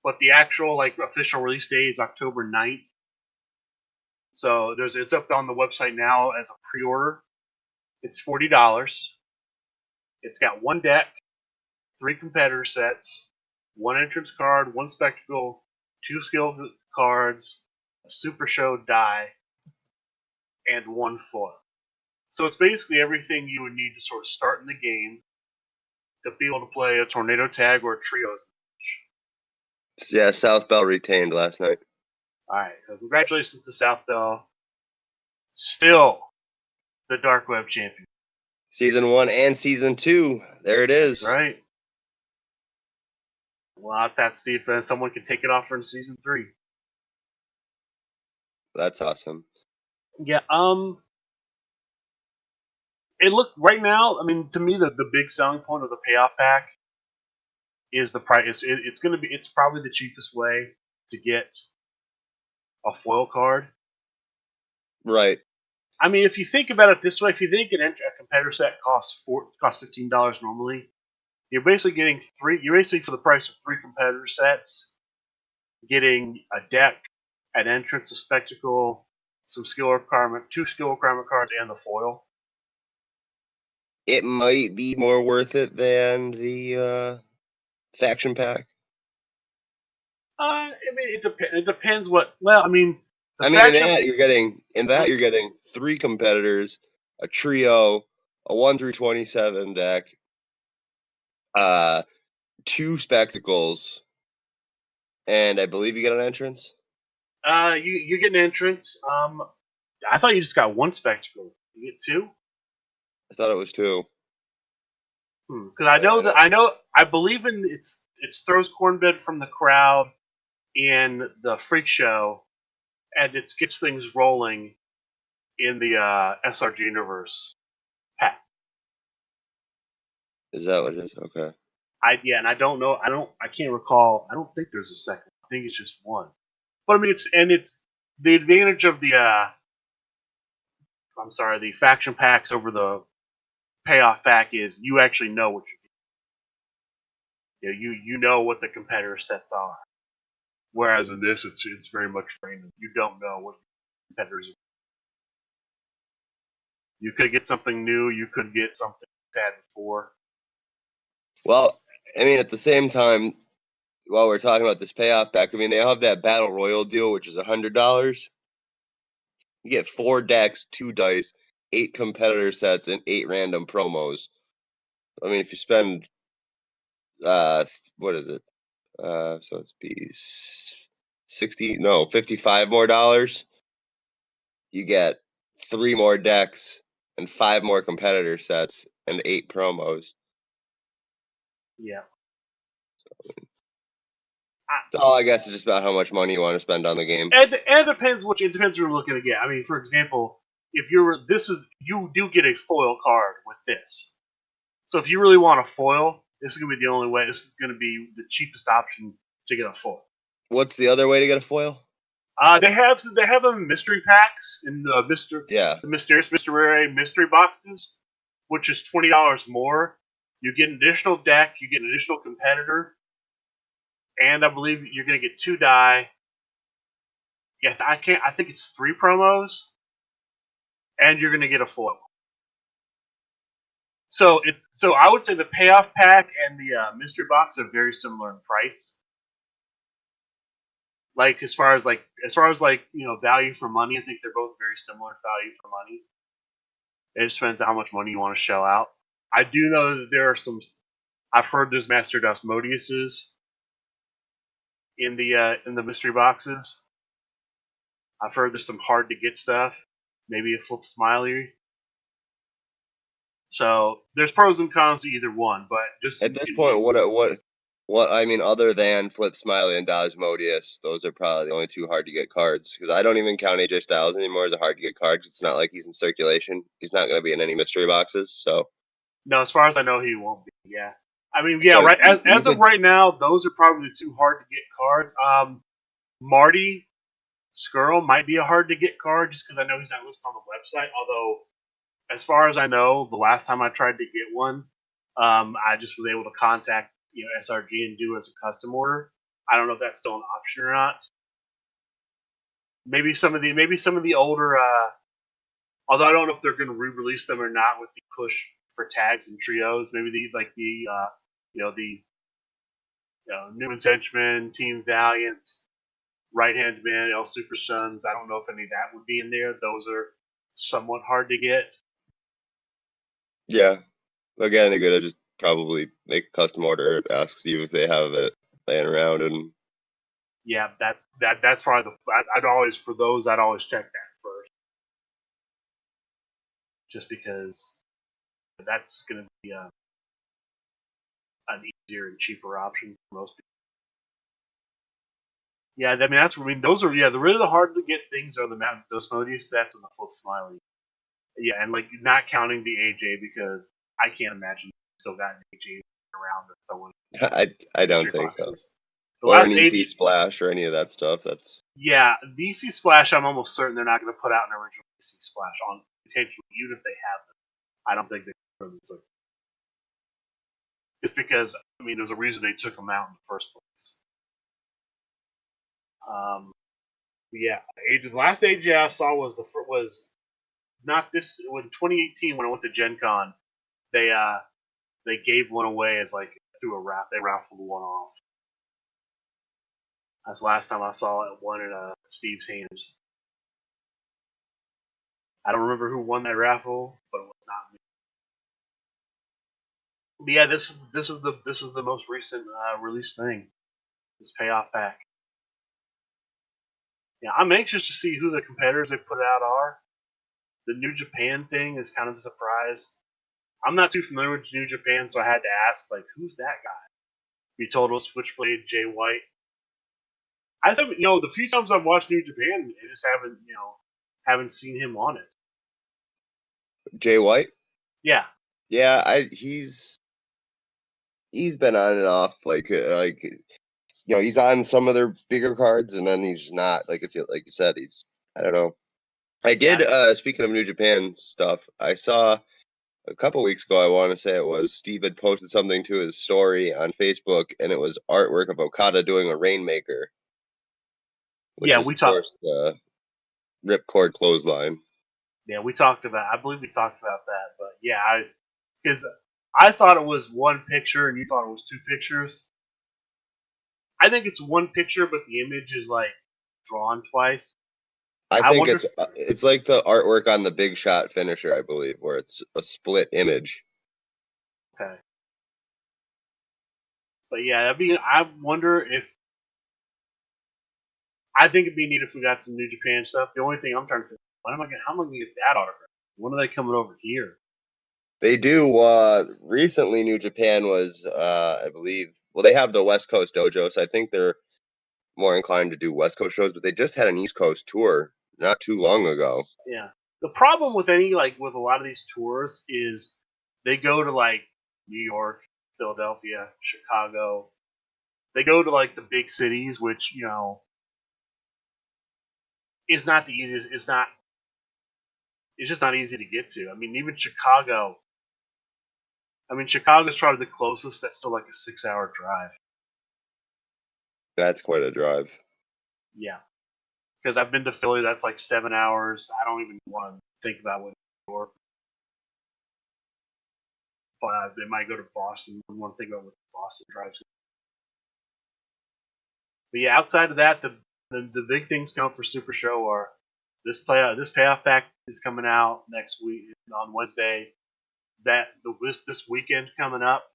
But the actual official release date is October 9th. So it's up on the website now as a pre-order. It's $40. It's got one deck, 3 competitor sets, 1 entrance card, 1 spectacle, 2 skill cards, a Super Show die, and 1 foil. So it's basically everything you would need to sort of start in the game to be able to play a tornado tag or a trios. Yeah, South Bell retained last night. All right, so congratulations to South Bell. Still the Dark Web champion. Season 1 and Season 2. There it is. That's right. Well, I'll have to see if someone can take it off for in Season 3. That's awesome. Yeah, it looked right now. I mean, to me, the big selling point of the payoff pack is the price. It's probably the cheapest way to get a foil card. Right. I mean, if you think about it this way, if you think a competitor set costs $15 normally, you're basically getting three. You're basically for the price of 3 competitor sets, getting a deck, an entrance, a spectacle, some skill requirement, 2 skill requirement cards, and the foil. It might be more worth it than the faction pack. I mean, it depends what. Well, I mean, In that you're getting 3 competitors, a trio, a 1 through 27 deck, 2 spectacles, and I believe you get an entrance. You get an entrance. I thought you just got 1 spectacle. You get 2. I thought it was 2. Because I believe in it's throws cornbread from the crowd in the freak show, and it gets things rolling in the SRG universe pack. Is that what it is? Okay. And I don't know. I can't recall. I don't think there's a second. I think it's just 1. But I mean, it's the advantage of the the faction packs over the payoff pack is you actually know what you're doing. You know what the competitor sets are. Whereas in this, it's very much random. You don't know what competitors are. You could get something new. You could get something you've had before. Well, I mean, at the same time, while we're talking about this payoff pack, I mean, they have that Battle Royal deal, which is $100. You get 4 decks, 2 dice, 8 competitor sets, and 8 random promos. I mean, if you spend, what is it? So it's be 55 more dollars. You get 3 more decks and 5 more competitor sets and 8 promos. Yeah. So I guess it's just about how much money you want to spend on the game. And it depends what you're looking to get. I mean, for example, if you do get a foil card with this. So if you really want a foil, this is gonna be the only way. This is gonna be the cheapest option to get a foil. What's the other way to get a foil? They have them in mystery packs in the the mysterious Mr. Rare mystery boxes, which is $20 more. You get an additional deck, you get an additional competitor, and I believe you're going to get 2 die. Yes, I think it's 3 promos, and you're going to get a foil. So I would say the payoff pack and the mystery box are very similar in price. Like as far as value for money, I think they're both very similar value for money. It just depends on how much money you want to shell out. I do know that there are some. I've heard there's Master Modiuses in the mystery boxes. I've heard there's some hard to get stuff. Maybe a Flip Smiley. So there's pros and cons to either one, but just at this point, what I mean, other than Flip Smiley and Modius, those are probably the only 2 hard to get cards. Because I don't even count AJ Styles anymore as a hard to get card. It's not like he's in circulation. He's not going to be in any mystery boxes. So no, as far as I know, he won't be. Yeah, I mean, yeah, so right. As of right now, those are probably the 2 hard to get cards. Marty Skrull might be a hard to get card just because I know he's not listed on the website. Although, as far as I know, the last time I tried to get one, I just was able to contact SRG and do it as a custom order. I don't know if that's still an option or not. Maybe some of the older, although I don't know if they're going to re-release them or not with the push for tags and trios. Maybe the Newman's Henchman, Team Valiant, Right Hand Man, El Super Sons. I don't know if any of that would be in there. Those are somewhat hard to get. Yeah. Again, you gotta just probably make a custom order, ask Steve if they have it laying around, and Yeah, that's probably I'd always check that first, just because that's going to be an easier and cheaper option for most people. Yeah, I mean those are the really the hard to get things are those Modio sets and the Flip Smiley. Yeah, and like not counting the AJ because I can't imagine still got an AJ around or someone I don't mystery think so. boxes. The Or an last EC AJ, Splash or any of that stuff. That's yeah, DC Splash. I'm almost certain they're not going to put out an original DC Splash on potentially, even if they have them. I don't think they will. It's because I mean, there's a reason they took them out in the first place. Yeah, the last AJ I saw was not this in 2018 when I went to Gen Con. They gave one away as like through a they raffled one off. That's the last time I saw it. One in Steve's hands. I don't remember who won that raffle, but it was not me. But yeah, this is the most recent release thing. This Payoff Pack. Yeah, I'm anxious to see who the competitors they put out are. The New Japan thing is kind of a surprise. I'm not too familiar with New Japan, so I had to ask, like, who's that guy? He told us Switchblade Jay White. I just haven't, the few times I've watched New Japan, I just haven't seen him on it. Jay White. Yeah. Yeah, he's been on and off he's on some of their bigger cards and then he's not like you said I don't know. I did speaking of New Japan stuff, I saw a couple weeks ago, I want to say it was, Steve had posted something to his story on Facebook, and it was artwork of Okada doing a Rainmaker, which is, we of talked. course, the Ripcord clothesline. Yeah, I believe we talked about that, but yeah, because I thought it was one picture and you thought it was two pictures. I think it's one picture, but the image is like drawn twice. I think it's like the artwork on the Big Shot finisher, I believe, where it's a split image. Okay. But yeah, I wonder if. I think it'd be neat if we got some New Japan stuff. The only thing I'm trying to think, how am I going to get that autograph? When are they coming over here? They do. Recently, New Japan was, I believe, well, they have the West Coast dojo, so I think they're more inclined to do West Coast shows, but they just had an East Coast tour not too long ago. Yeah. The problem with with a lot of these tours is they go to like New York, Philadelphia, Chicago. They go to like the big cities, which, is not the easiest. It's just not easy to get to. I mean, even Chicago. I mean, Chicago's probably the closest. That's still like a 6-hour drive. That's quite a drive. Yeah. Because I've been to Philly, that's like 7 hours. I don't even want to think about what New York. But they might go to Boston. I want to think about what Boston drives. But yeah, outside of that, the big things coming for Supershow are this payoff pack is coming out next week on Wednesday. This weekend coming up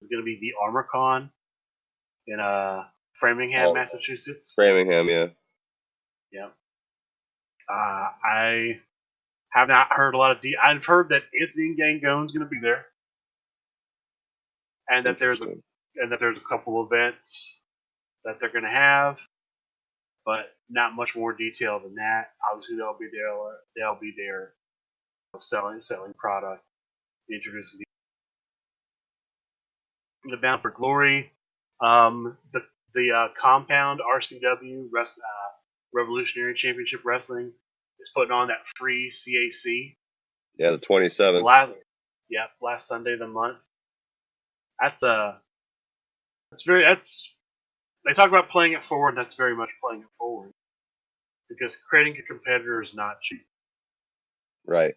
is going to be the ArmorCon in Framingham, Massachusetts. Framingham, yeah. Yeah. I have not heard a lot of. I've heard that Anthony Gangone's going to be there, and that there's a couple events that they're going to have, but not much more detail than that. Obviously, they'll be there. They'll be there, selling product, introducing the Bound for Glory. The Compound RCW Revolutionary Championship Wrestling is putting on that free CAC. Yeah, the 27th. Last Sunday of the month. They talk about playing it forward. That's very much playing it forward because creating a competitor is not cheap. Right.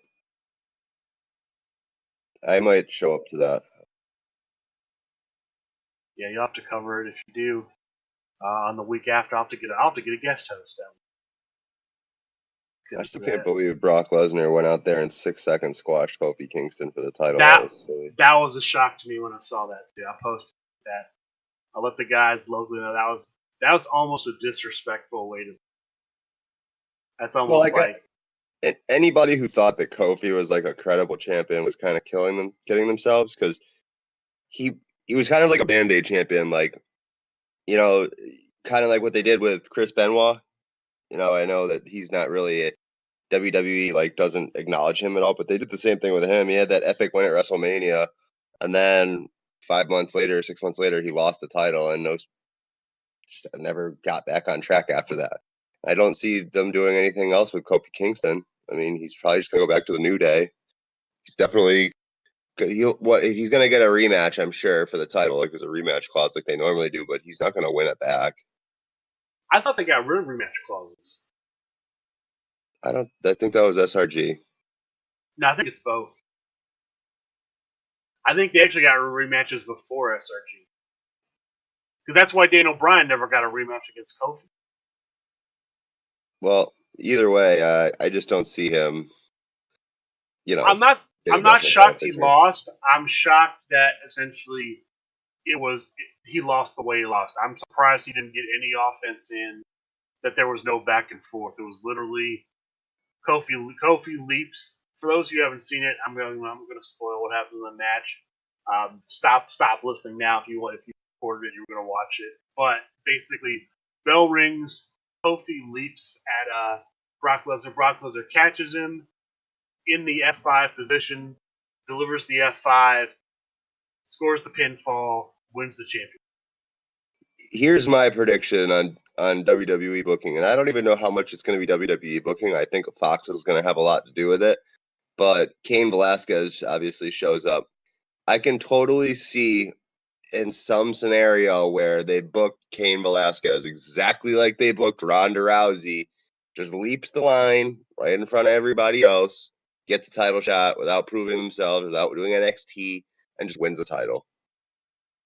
I might show up to that. Yeah, you'll have to cover it if you do. On the week after, I'll have to get a guest host I still can't believe Brock Lesnar went out there and 6 seconds squashed Kofi Kingston for the title. That was silly. That was a shock to me when I saw that too. I posted that. I let the guys locally know that was almost a disrespectful way to. That's almost anybody who thought that Kofi was like a credible champion was kind of kidding themselves, because he was kind of like a Band-Aid champion, like, you know, kind of like what they did with Chris Benoit. You know, I know that he's not really a WWE, like, doesn't acknowledge him at all, but they did the same thing with him. He had that epic win at WrestleMania, and then 6 months later, he lost the title and just never got back on track after that. I don't see them doing anything else with Kofi Kingston. I mean, he's probably just gonna go back to the New Day. He's definitely he's gonna get a rematch, I'm sure, for the title. Like, there's a rematch clause like they normally do, but he's not gonna win it back. I thought they got rid of rematch clauses. I think that was SRG. No, I think it's both. I think they actually got rematches before SRG. Because that's why Daniel Bryan never got a rematch against Kofi. Well, either way, I just don't see him. You know, I'm not shocked he lost. I'm shocked that essentially he lost the way he lost. I'm surprised he didn't get any offense in. That there was no back and forth. It was literally Kofi leaps. For those of you who haven't seen it, I'm going to spoil what happened in the match. Stop listening now if you recorded it, you're going to watch it. But basically, bell rings. Kofi leaps at Brock Lesnar. Brock Lesnar catches him in the F5 position, delivers the F5, scores the pinfall, wins the championship. Here's my prediction on WWE booking, and I don't even know how much it's going to be WWE booking. I think Fox is going to have a lot to do with it, but Cain Velasquez obviously shows up. I can totally see in some scenario where they booked Cain Velasquez exactly like they booked Ronda Rousey, just leaps the line right in front of everybody else, gets a title shot without proving themselves, without doing NXT, and just wins the title.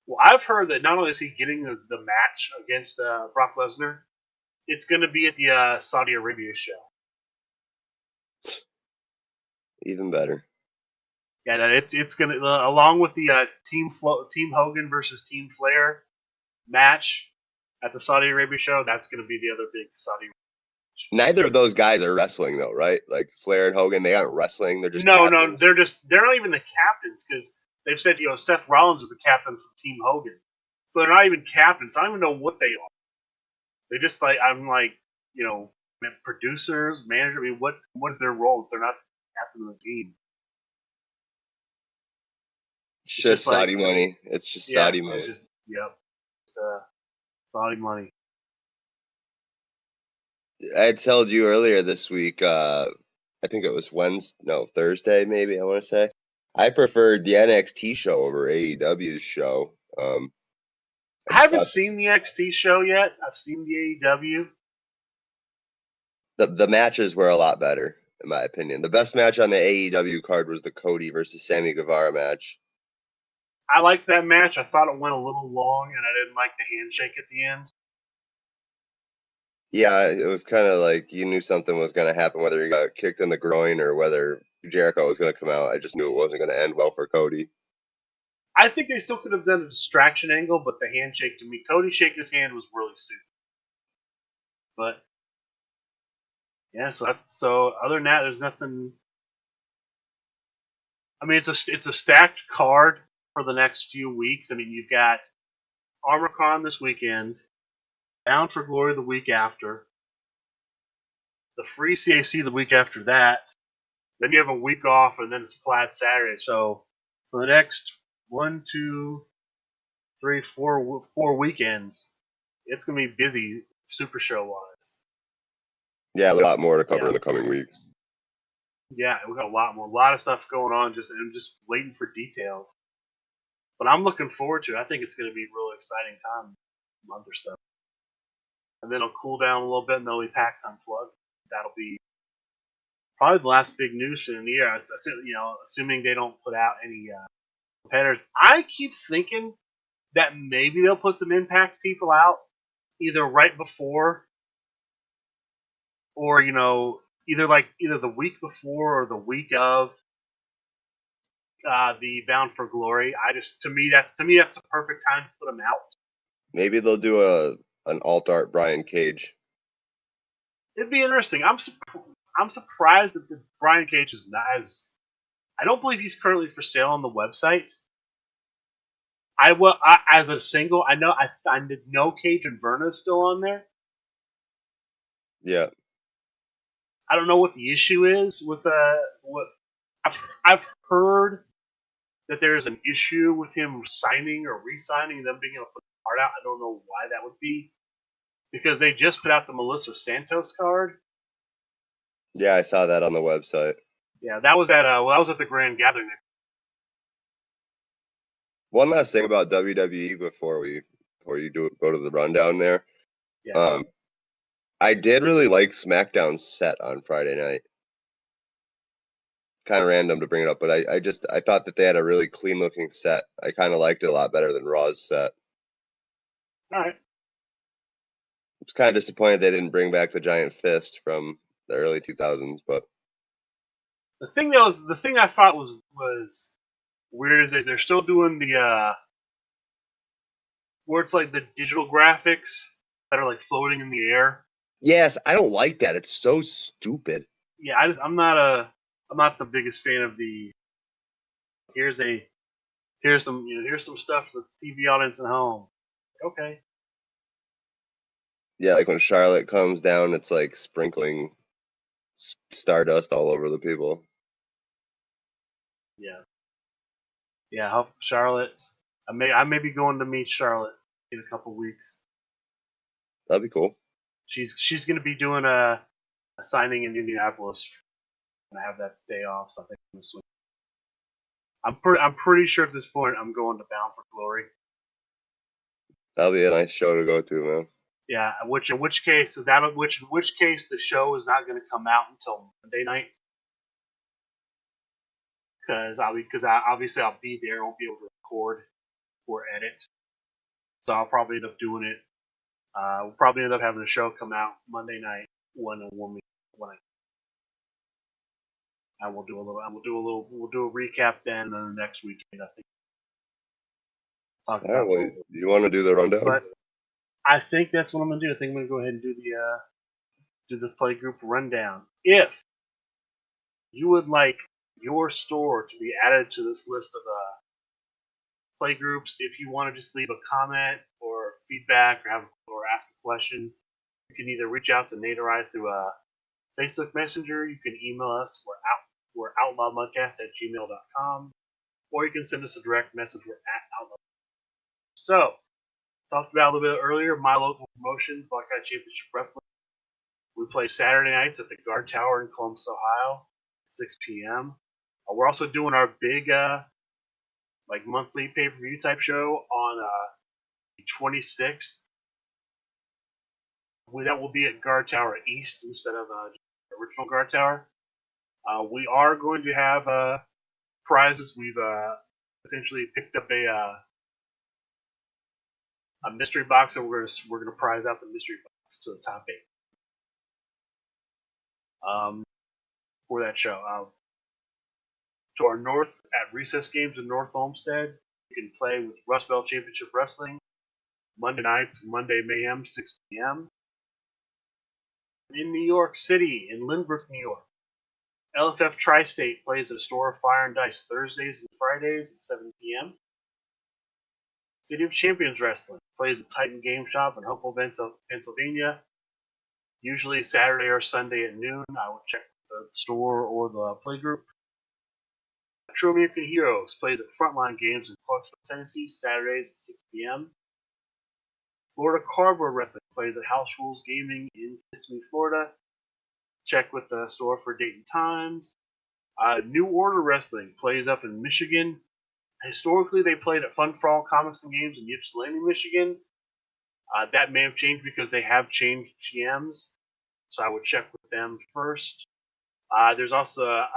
Well, I've heard that not only is he getting the match against Brock Lesnar, it's going to be at the Saudi Arabia show. Even better. Yeah, it's going to along with the Team Hogan versus Team Flair match at the Saudi Arabia show. That's going to be the other big Saudi. Neither of those guys are wrestling though, right? Like Flair and Hogan, they aren't wrestling. They're just no, captains. they're not even the captains, because they've said Seth Rollins is the captain for Team Hogan, so they're not even captains. I don't even know what they are. They just producers, manager. I mean, what is their role if they're not the captain of the team? It's just Saudi money. It's just Saudi money. It's just Saudi money. I had told you earlier this week, I think it was Thursday, maybe, I want to say. I preferred the NXT show over AEW's show. I haven't seen the NXT show yet. I've seen the AEW. The matches were a lot better, in my opinion. The best match on the AEW card was the Cody versus Sammy Guevara match. I liked that match. I thought it went a little long, and I didn't like the handshake at the end. Yeah, it was kind of like you knew something was going to happen, whether he got kicked in the groin or whether Jericho was going to come out. I just knew it wasn't going to end well for Cody. I think they still could have done a distraction angle, but the handshake, to me, Cody shaking his hand was really stupid. But yeah, so other than that, there's nothing. I mean, it's a stacked card for the next few weeks. I mean, you've got ArmorCon this weekend, Bound for Glory the week after, the free CAC the week after that. Then you have a week off, and then it's Plaid Saturday. So for the next 1, 2, 3, 4 weekends, it's going to be busy Supershow wise. Yeah, a lot more to cover in the coming weeks. Yeah, we got a lot of stuff going on. I'm just waiting for details. But I'm looking forward to it. I think it's going to be a really exciting time, a month or so. And then it'll cool down a little bit, and there'll be PAX Unplugged. That'll be probably the last big news in the year. Assuming they don't put out any competitors. I keep thinking that maybe they'll put some Impact people out, either right before or either the week before or the week of the Bound for Glory. To me that's a perfect time to put them out. Maybe they'll do an alt art Brian Cage. It'd be interesting. I'm surprised that the Brian Cage is not as. I don't believe he's currently for sale on the website. As a single, I know Cage and Verna is still on there. Yeah. I don't know what the issue is with what I've heard that there's an issue with him signing or re-signing and them being able to put the card out. I don't know why that would be, because they just put out the Melissa Santos card. Yeah, I saw that on the website. Yeah, that was at the Grand Gathering. One last thing about WWE before you go to the rundown there. Yeah. I did really like SmackDown's set on Friday night. Kind of random to bring it up, but I thought that they had a really clean looking set. I kind of liked it a lot better than Raw's set. All right. I was kind of disappointed they didn't bring back the giant fist from the early 2000s, but the thing I thought was weird is that they're still doing the where it's like the digital graphics that are like floating in the air. yes, I don't like that. It's so stupid. Yeah, I'm not the biggest fan of the. Here's some stuff for the TV audience at home. Okay. Yeah, like when Charlotte comes down, it's like sprinkling stardust all over the people. Yeah. Yeah, I hope Charlotte. I may be going to meet Charlotte in a couple weeks. That'd be cool. She's going to be doing a signing in Indianapolis. And I have that day off, so I think I'm going to swing. I'm pretty sure at this point I'm going to Bound for Glory. That'll be a nice show to go to, man. Yeah, in which case the show is not going to come out until Monday night. Because obviously I'll be there, I won't be able to record or edit. So I'll probably end up doing it. We'll probably end up having the show come out Monday night when and we'll do a recap then, and then the next weekend I think. All right, well, you want to do the rundown? But I think that's what I'm gonna do. I think I'm gonna go ahead and do the play group rundown. If you would like your store to be added to this list of play groups, if you want to just leave a comment or feedback or ask a question, you can either reach out to Nate or I through Facebook Messenger. You can email us. We're outlawmudcast@gmail.com, or you can send us a direct message. We're at Outlaw. So, talked about a little bit earlier, my local promotion, Buckeye Championship Wrestling. We play Saturday nights at the Guard Tower in Columbus, Ohio, at 6 p.m. We're also doing our big monthly pay-per-view type show on the 26th. That will be at Guard Tower East instead of the original Guard Tower. We are going to have prizes. We've essentially picked up a mystery box, and we're gonna prize out the mystery box to the top 8 for that show. To our north at Recess Games in North Olmsted, you can play with Rust Belt Championship Wrestling Monday nights, Monday Mayhem, 6 p.m. In New York City, in Lynbrook, New York, LFF Tri-State plays at a store of Fire and Dice Thursdays and Fridays at 7 p.m. City of Champions Wrestling plays at Titan Game Shop in Hopewell, Pennsylvania, usually Saturday or Sunday at noon. I will check the store or the playgroup. True American Heroes plays at Frontline Games in Clarksville, Tennessee, Saturdays at 6 p.m. Florida Cardboard Wrestling plays at House Rules Gaming in Kissimmee, Florida. Check with the store for date and times. New Order Wrestling plays up in Michigan. Historically, they played at Fun for All Comics and Games in Ypsilanti, Michigan. That may have changed because they have changed GMs, so I would check with them first. There's also a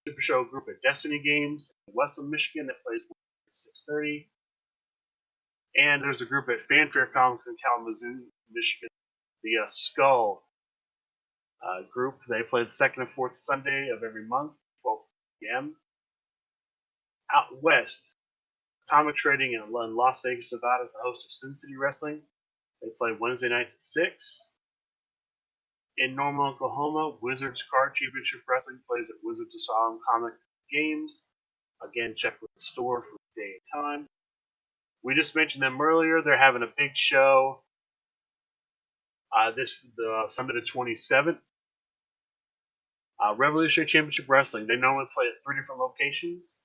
Supershow group at Destiny Games in Westland, Michigan that plays at 6:30. And there's a group at Fanfare Comics in Kalamazoo, Michigan, the Skull group. They play the second and fourth Sunday of every month, 12 p.m. Out west, Atomic Trading in Las Vegas, Nevada is the host of Sin City Wrestling. They play Wednesday nights at 6. In Normal, Oklahoma, Wizards Card Championship Wrestling plays at Wizards of Song Comic Games. Again, check with the store for the day and time. We just mentioned them earlier. They're having a big show this Sunday the 27th. Revolutionary Championship Wrestling. They normally play at 3 different locations.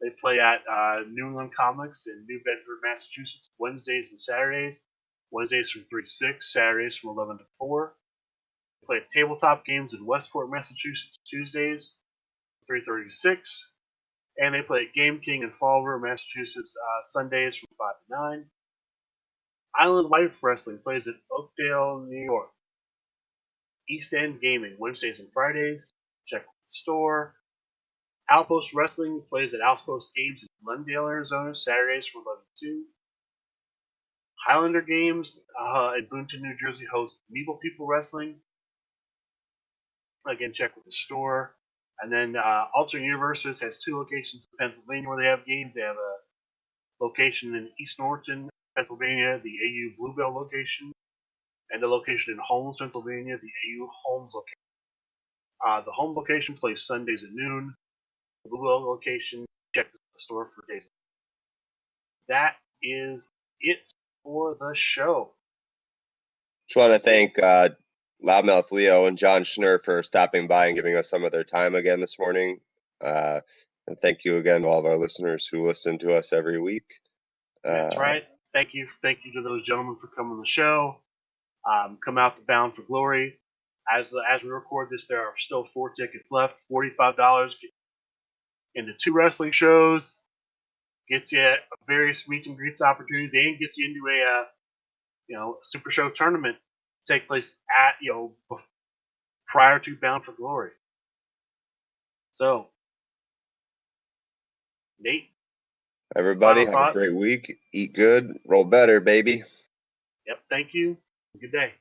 They play at New England Comics in New Bedford, Massachusetts, Wednesdays and Saturdays. Wednesdays from 3 to 6, Saturdays from 11 to 4. They play at Tabletop Games in Westport, Massachusetts, Tuesdays, 3:30 to 6. And they play at Game King in Fall River, Massachusetts, Sundays from 5 to 9. Island Life Wrestling plays at Oakdale, New York. East End Gaming, Wednesdays and Fridays. Check the store. Outpost Wrestling plays at Outpost Games in Glendale, Arizona, Saturdays from 11 to 2. Highlander Games in Boonton, New Jersey hosts Meeple People Wrestling. Again, check with the store. And then Alternate Universes has 2 locations in Pennsylvania where they have games. They have a location in East Norton, Pennsylvania, the AU Bluebell location, and the location in Holmes, Pennsylvania, the AU Holmes location. The Holmes location plays Sundays at noon. The Bluebell location, check the store for days. That is it for the show. Just want to thank Loudmouth Leo and John Schnurr for stopping by and giving us some of their time again this morning. And thank you again to all of our listeners who listen to us every week. That's right. Thank you to those gentlemen for coming on the show. Come out to Bound for Glory. As we record this, there are still 4 tickets left. $45 into 2 wrestling shows. Gets you various meet and greets opportunities and gets you into a Super Show tournament take place at prior to Bound for Glory. So, Nate, everybody have a great week. Eat good, roll better, baby. Yep, thank you. Good day.